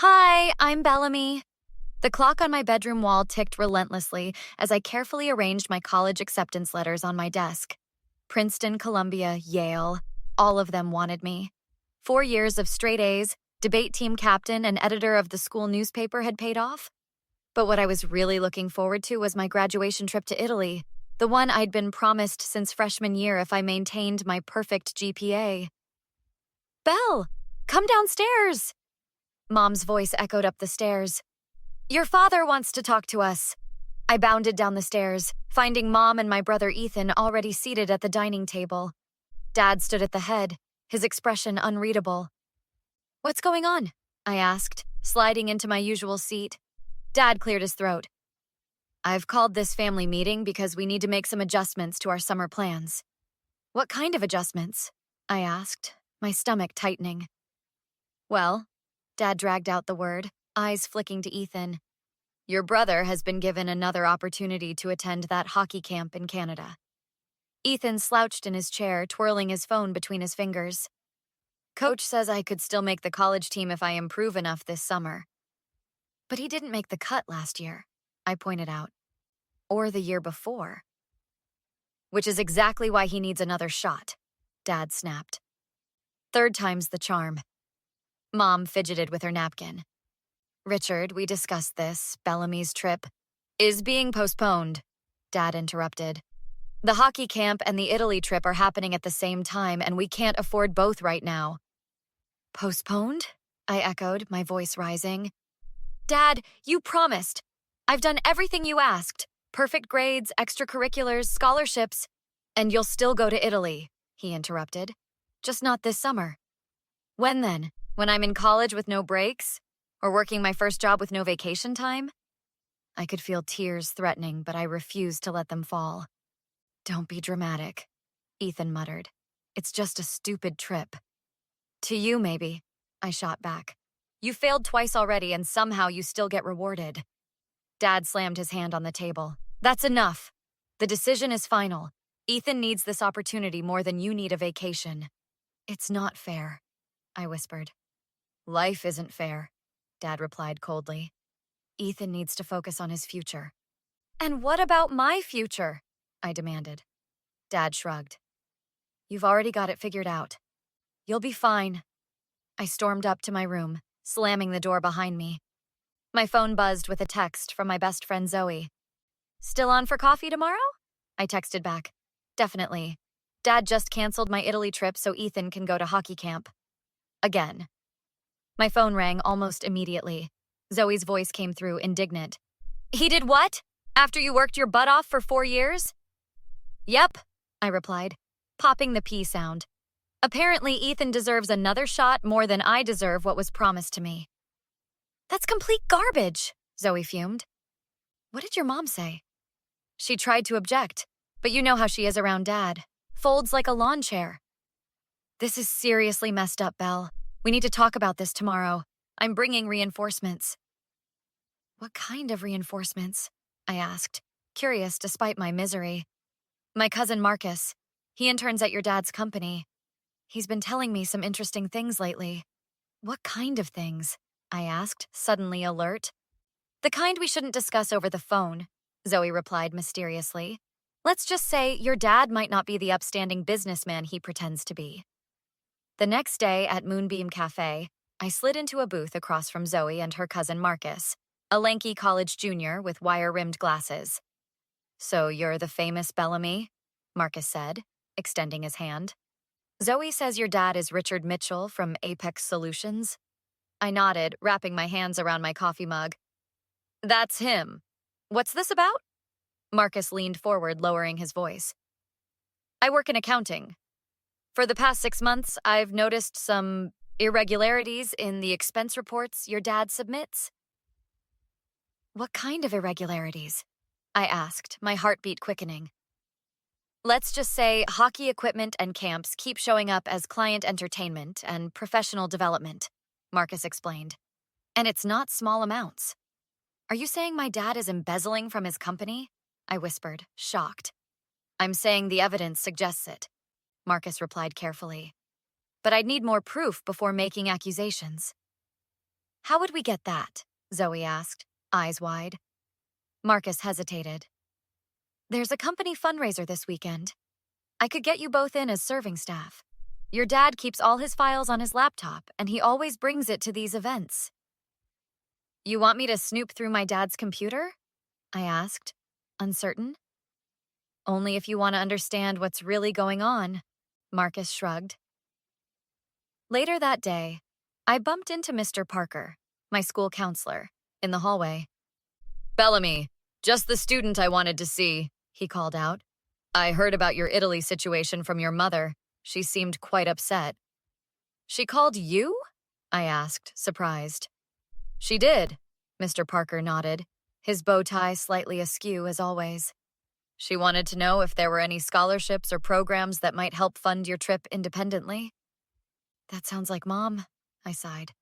Hi, I'm Bellamy. The clock on my bedroom wall ticked relentlessly as I carefully arranged my college acceptance letters on my desk. Princeton, Columbia, Yale, all of them wanted me. 4 years of straight A's, debate team captain, and editor of the school newspaper had paid off. But what I was really looking forward to was my graduation trip to Italy, the one I'd been promised since freshman year if I maintained my perfect GPA. Belle, come downstairs! Mom's voice echoed up the stairs. Your father wants to talk to us. I bounded down the stairs, finding Mom and my brother Ethan already seated at the dining table. Dad stood at the head, his expression unreadable. What's going on? I asked, sliding into my usual seat. Dad cleared his throat. I've called this family meeting because we need to make some adjustments to our summer plans. What kind of adjustments? I asked, my stomach tightening. Well, Dad dragged out the word, eyes flicking to Ethan. Your brother has been given another opportunity to attend that hockey camp in Canada. Ethan slouched in his chair, twirling his phone between his fingers. Coach says I could still make the college team if I improve enough this summer. But he didn't make the cut last year, I pointed out. Or the year before. Which is exactly why he needs another shot, Dad snapped. Third time's the charm. Mom fidgeted with her napkin. Richard, we discussed this. Bellamy's trip is being postponed, Dad interrupted. The hockey camp and the Italy trip are happening at the same time, and we can't afford both right now. Postponed? I echoed, my voice rising. Dad, you promised. I've done everything you asked. Perfect grades, extracurriculars, scholarships. And you'll still go to Italy, he interrupted. Just not this summer. When then? When I'm in college with no breaks? Or working my first job with no vacation time? I could feel tears threatening, but I refused to let them fall. Don't be dramatic, Ethan muttered. It's just a stupid trip. To you, maybe, I shot back. You failed twice already, and somehow you still get rewarded. Dad slammed his hand on the table. That's enough. The decision is final. Ethan needs this opportunity more than you need a vacation. It's not fair, I whispered. Life isn't fair, Dad replied coldly. Ethan needs to focus on his future. And what about my future? I demanded. Dad shrugged. You've already got it figured out. You'll be fine. I stormed up to my room, slamming the door behind me. My phone buzzed with a text from my best friend Zoe. Still on for coffee tomorrow? I texted back. Definitely. Dad just canceled my Italy trip so Ethan can go to hockey camp. Again. My phone rang almost immediately. Zoe's voice came through, indignant. He did what? After you worked your butt off for 4 years? Yep, I replied, popping the P sound. Apparently, Ethan deserves another shot more than I deserve what was promised to me. That's complete garbage, Zoe fumed. What did your mom say? She tried to object, but you know how she is around Dad. Folds like a lawn chair. This is seriously messed up, Belle. We need to talk about this tomorrow. I'm bringing reinforcements. What kind of reinforcements? I asked, curious despite my misery. My cousin Marcus. He interns at your dad's company. He's been telling me some interesting things lately. What kind of things? I asked, suddenly alert. The kind we shouldn't discuss over the phone, Zoe replied mysteriously. Let's just say your dad might not be the upstanding businessman he pretends to be. The next day at Moonbeam Cafe, I slid into a booth across from Zoe and her cousin Marcus, a lanky college junior with wire-rimmed glasses. So you're the famous Bellamy? Marcus said, extending his hand. Zoe says your dad is Richard Mitchell from Apex Solutions. I nodded, wrapping my hands around my coffee mug. That's him. What's this about? Marcus leaned forward, lowering his voice. I work in accounting. For the past 6 months, I've noticed some irregularities in the expense reports your dad submits. What kind of irregularities? I asked, my heartbeat quickening. Let's just say hockey equipment and camps keep showing up as client entertainment and professional development, Marcus explained. And it's not small amounts. Are you saying my dad is embezzling from his company? I whispered, shocked. I'm saying the evidence suggests it, Marcus replied carefully. But I'd need more proof before making accusations. How would we get that? Zoe asked, eyes wide. Marcus hesitated. There's a company fundraiser this weekend. I could get you both in as serving staff. Your dad keeps all his files on his laptop, and he always brings it to these events. You want me to snoop through my dad's computer? I asked, uncertain. Only if you want to understand what's really going on, Marcus shrugged. Later that day, I bumped into Mr. Parker, my school counselor, in the hallway. Bellamy, just the student I wanted to see, he called out. I heard about your Italy situation from your mother. She seemed quite upset. She called you? I asked, surprised. She did, Mr. Parker nodded, his bow tie slightly askew as always. She wanted to know if there were any scholarships or programs that might help fund your trip independently. That sounds like Mom, I sighed,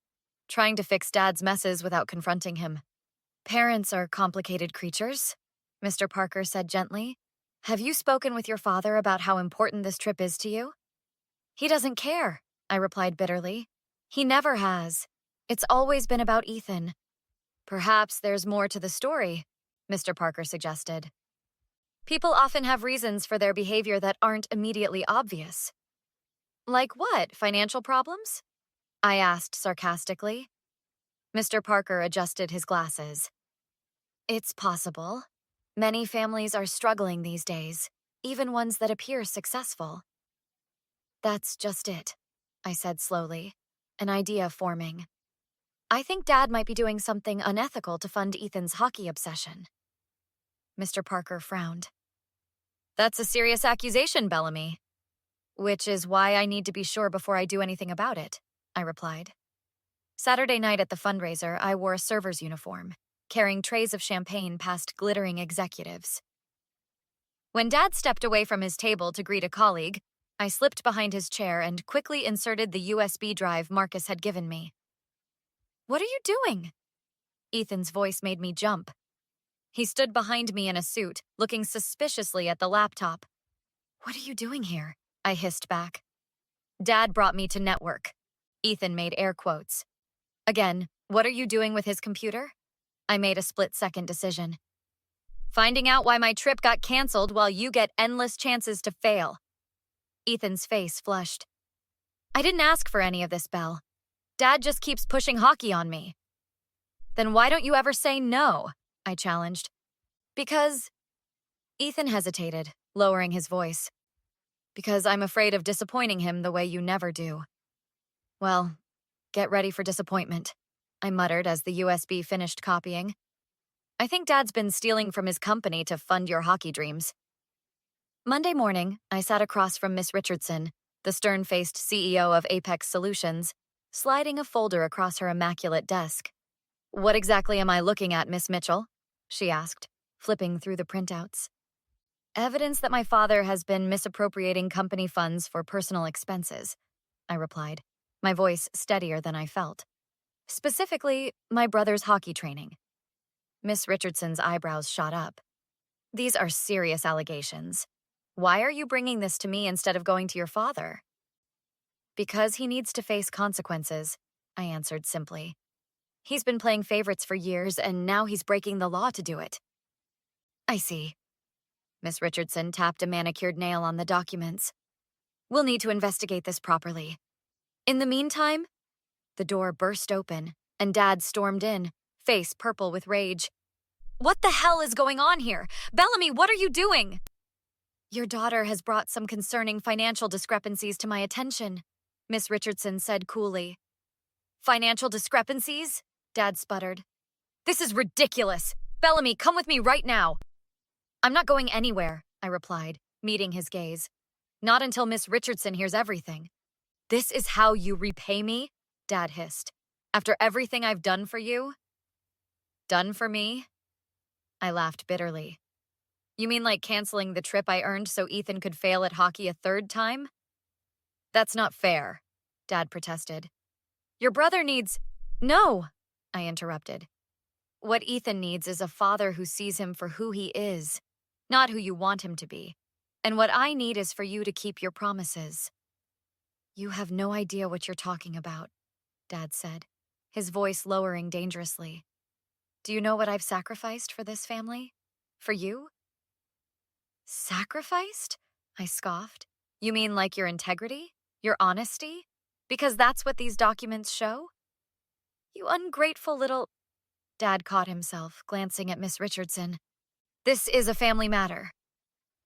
trying to fix Dad's messes without confronting him. Parents are complicated creatures, Mr. Parker said gently. Have you spoken with your father about how important this trip is to you? He doesn't care, I replied bitterly. He never has. It's always been about Ethan. Perhaps there's more to the story, Mr. Parker suggested. People often have reasons for their behavior that aren't immediately obvious. Like what, financial problems? I asked sarcastically. Mr. Parker adjusted his glasses. It's possible. Many families are struggling these days, even ones that appear successful. That's just it, I said slowly, an idea forming. I think Dad might be doing something unethical to fund Ethan's hockey obsession. Mr. Parker frowned. That's a serious accusation, Bellamy. Which is why I need to be sure before I do anything about it, I replied. Saturday night at the fundraiser, I wore a server's uniform, carrying trays of champagne past glittering executives. When Dad stepped away from his table to greet a colleague, I slipped behind his chair and quickly inserted the USB drive Marcus had given me. What are you doing? Ethan's voice made me jump. He stood behind me in a suit, looking suspiciously at the laptop. What are you doing here? I hissed back. Dad brought me to network. Ethan made air quotes. Again, what are you doing with his computer? I made a split-second decision. Finding out why my trip got canceled while you get endless chances to fail. Ethan's face flushed. I didn't ask for any of this, Belle. Dad just keeps pushing hockey on me. Then why don't you ever say no? I challenged. Because... Ethan hesitated, lowering his voice. Because I'm afraid of disappointing him the way you never do. Well, get ready for disappointment, I muttered as the USB finished copying. I think Dad's been stealing from his company to fund your hockey dreams. Monday morning, I sat across from Miss Richardson, the stern-faced CEO of Apex Solutions, sliding a folder across her immaculate desk. What exactly am I looking at, Miss Mitchell? She asked, flipping through the printouts. Evidence that my father has been misappropriating company funds for personal expenses, I replied, my voice steadier than I felt. Specifically, my brother's hockey training. Miss Richardson's eyebrows shot up. These are serious allegations. Why are you bringing this to me instead of going to your father? Because he needs to face consequences, I answered simply. He's been playing favorites for years, and now he's breaking the law to do it. I see. Miss Richardson tapped a manicured nail on the documents. We'll need to investigate this properly. In the meantime, the door burst open, and Dad stormed in, face purple with rage. What the hell is going on here? Bellamy, what are you doing? Your daughter has brought some concerning financial discrepancies to my attention, Miss Richardson said coolly. Financial discrepancies? Dad sputtered. This is ridiculous. Bellamy, come with me right now. I'm not going anywhere, I replied, meeting his gaze. Not until Miss Richardson hears everything. This is how you repay me? Dad hissed. After everything I've done for you? Done for me? I laughed bitterly. You mean like canceling the trip I earned so Ethan could fail at hockey a third time? That's not fair, Dad protested. Your brother needs... No, I interrupted. What Ethan needs is a father who sees him for who he is, not who you want him to be. And what I need is for you to keep your promises. You have no idea what you're talking about, Dad said, his voice lowering dangerously. Do you know what I've sacrificed for this family? For you? Sacrificed? I scoffed. You mean like your integrity? Your honesty? Because that's what these documents show? You ungrateful little... Dad caught himself, glancing at Miss Richardson. This is a family matter.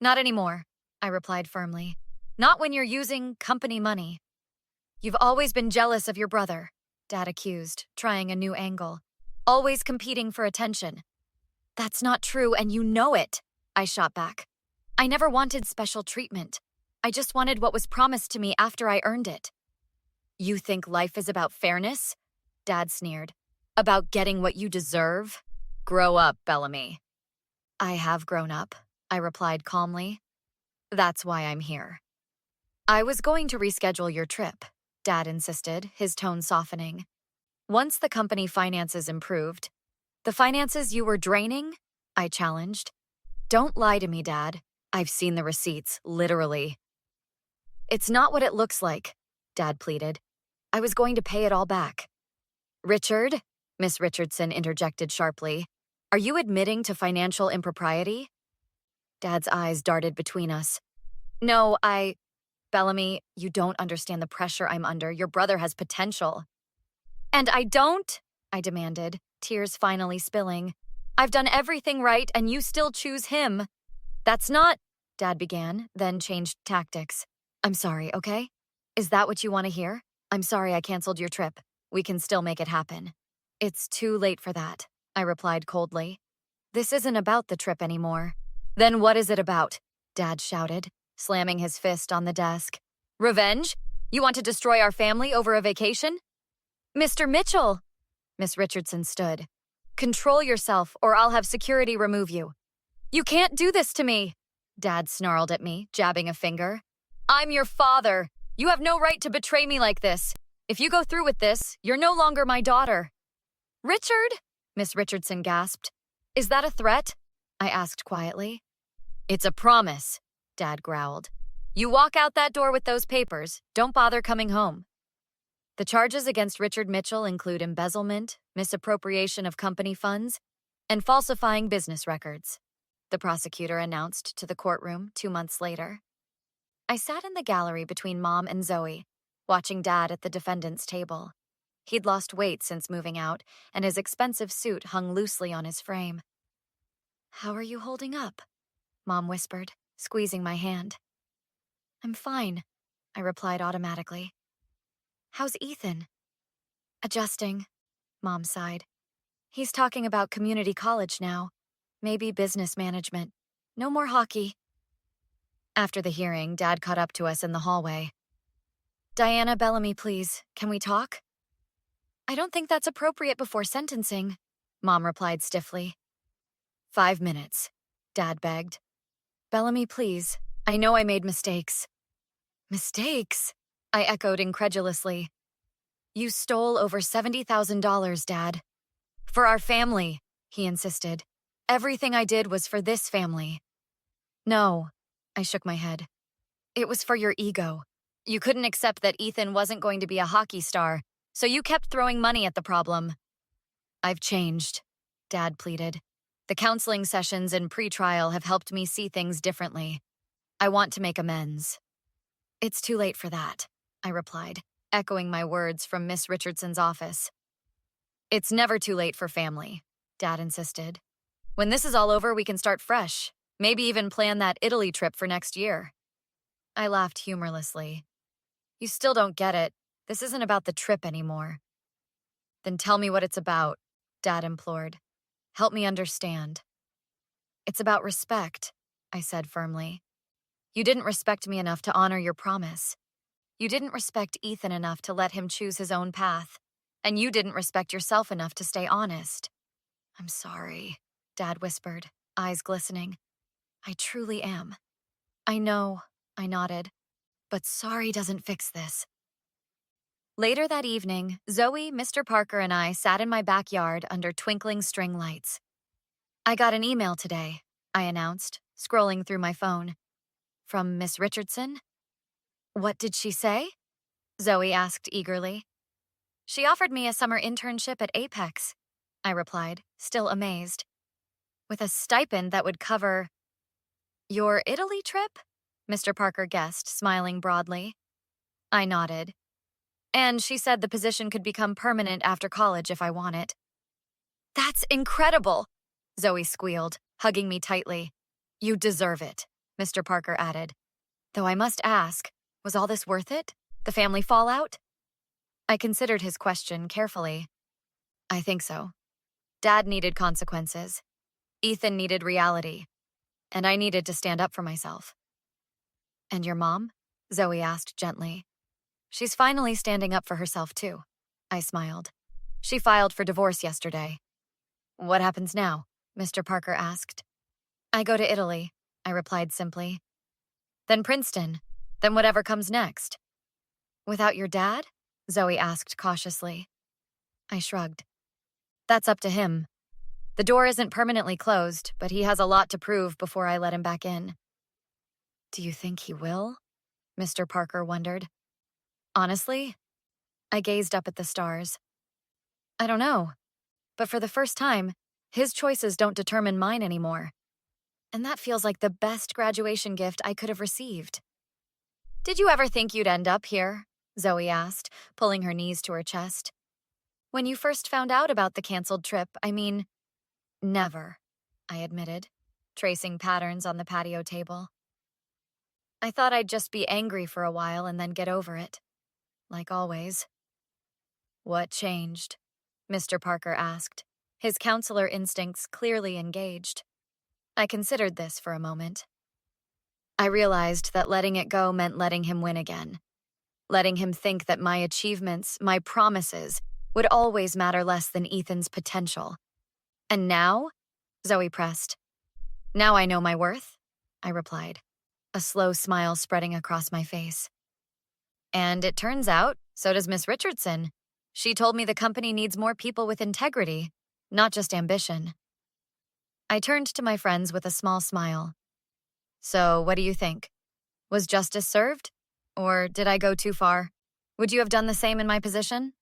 Not anymore, I replied firmly. Not when you're using company money. You've always been jealous of your brother, Dad accused, trying a new angle. Always competing for attention. That's not true, and you know it, I shot back. I never wanted special treatment. I just wanted what was promised to me after I earned it. You think life is about fairness? Dad sneered. About getting what you deserve? Grow up, Bellamy. I have grown up, I replied calmly. That's why I'm here. I was going to reschedule your trip, Dad insisted, his tone softening. Once the company finances improved. The finances you were draining? I challenged. Don't lie to me, Dad. I've seen the receipts, literally. It's not what it looks like, Dad pleaded. I was going to pay it all back. Richard, Miss Richardson interjected sharply, are you admitting to financial impropriety? Dad's eyes darted between us. No, Bellamy, you don't understand the pressure I'm under. Your brother has potential. And I don't, I demanded, tears finally spilling. I've done everything right and you still choose him. That's not, Dad began, then changed tactics. I'm sorry, okay? Is that what you want to hear? I'm sorry I canceled your trip. We can still make it happen. It's too late for that, I replied coldly. This isn't about the trip anymore. Then what is it about? Dad shouted, slamming his fist on the desk. Revenge? You want to destroy our family over a vacation? Mr. Mitchell! Miss Richardson stood. Control yourself or I'll have security remove you. You can't do this to me, Dad snarled at me, jabbing a finger. I'm your father. You have no right to betray me like this. If you go through with this, you're no longer my daughter. Richard? Miss Richardson gasped. Is that a threat? I asked quietly. It's a promise, Dad growled. You walk out that door with those papers. Don't bother coming home. The charges against Richard Mitchell include embezzlement, misappropriation of company funds, and falsifying business records, the prosecutor announced to the courtroom 2 months later. I sat in the gallery between Mom and Zoe, watching Dad at the defendant's table. He'd lost weight since moving out, and his expensive suit hung loosely on his frame. How are you holding up? Mom whispered, squeezing my hand. I'm fine, I replied automatically. How's Ethan? Adjusting, Mom sighed. He's talking about community college now. Maybe business management. No more hockey. After the hearing, Dad caught up to us in the hallway. Diana Bellamy, please, can we talk? I don't think that's appropriate before sentencing, Mom replied stiffly. 5 minutes, Dad begged. Bellamy, please. I know I made mistakes. Mistakes? I echoed incredulously. You stole over $70,000, Dad. For our family, he insisted. Everything I did was for this family. No, I shook my head. It was for your ego. You couldn't accept that Ethan wasn't going to be a hockey star, so you kept throwing money at the problem. I've changed, Dad pleaded. The counseling sessions and pre-trial have helped me see things differently. I want to make amends. It's too late for that, I replied, echoing my words from Miss Richardson's office. It's never too late for family, Dad insisted. When this is all over, we can start fresh, maybe even plan that Italy trip for next year. I laughed humorlessly. You still don't get it. This isn't about the trip anymore. Then tell me what it's about, Dad implored. Help me understand. It's about respect, I said firmly. You didn't respect me enough to honor your promise. You didn't respect Ethan enough to let him choose his own path. And you didn't respect yourself enough to stay honest. I'm sorry, Dad whispered, eyes glistening. I truly am. I know, I nodded. But sorry doesn't fix this. Later that evening, Zoe, Mr. Parker, and I sat in my backyard under twinkling string lights. I got an email today, I announced, scrolling through my phone. From Miss Richardson? What did she say? Zoe asked eagerly. She offered me a summer internship at Apex, I replied, still amazed. With a stipend that would cover your Italy trip? Mr. Parker guessed, smiling broadly. I nodded. And she said the position could become permanent after college if I want it. That's incredible, Zoe squealed, hugging me tightly. You deserve it, Mr. Parker added. Though I must ask, was all this worth it? The family fallout? I considered his question carefully. I think so. Dad needed consequences. Ethan needed reality. And I needed to stand up for myself. And your mom? Zoe asked gently. She's finally standing up for herself, too. I smiled. She filed for divorce yesterday. What happens now? Mr. Parker asked. I go to Italy, I replied simply. Then Princeton. Then whatever comes next. Without your dad? Zoe asked cautiously. I shrugged. That's up to him. The door isn't permanently closed, but he has a lot to prove before I let him back in. Do you think he will? Mr. Parker wondered. Honestly, I gazed up at the stars. I don't know, but for the first time, his choices don't determine mine anymore. And that feels like the best graduation gift I could have received. Did you ever think you'd end up here? Zoe asked, pulling her knees to her chest. When you first found out about the canceled trip, I mean, never, I admitted, tracing patterns on the patio table. I thought I'd just be angry for a while and then get over it. Like always. What changed? Mr. Parker asked, his counselor instincts clearly engaged. I considered this for a moment. I realized that letting it go meant letting him win again. Letting him think that my achievements, my promises, would always matter less than Ethan's potential. And now? Zoe pressed. Now I know my worth, I replied, a slow smile spreading across my face. And it turns out, so does Miss Richardson. She told me the company needs more people with integrity, not just ambition. I turned to my friends with a small smile. So, what do you think? Was justice served? Or did I go too far? Would you have done the same in my position?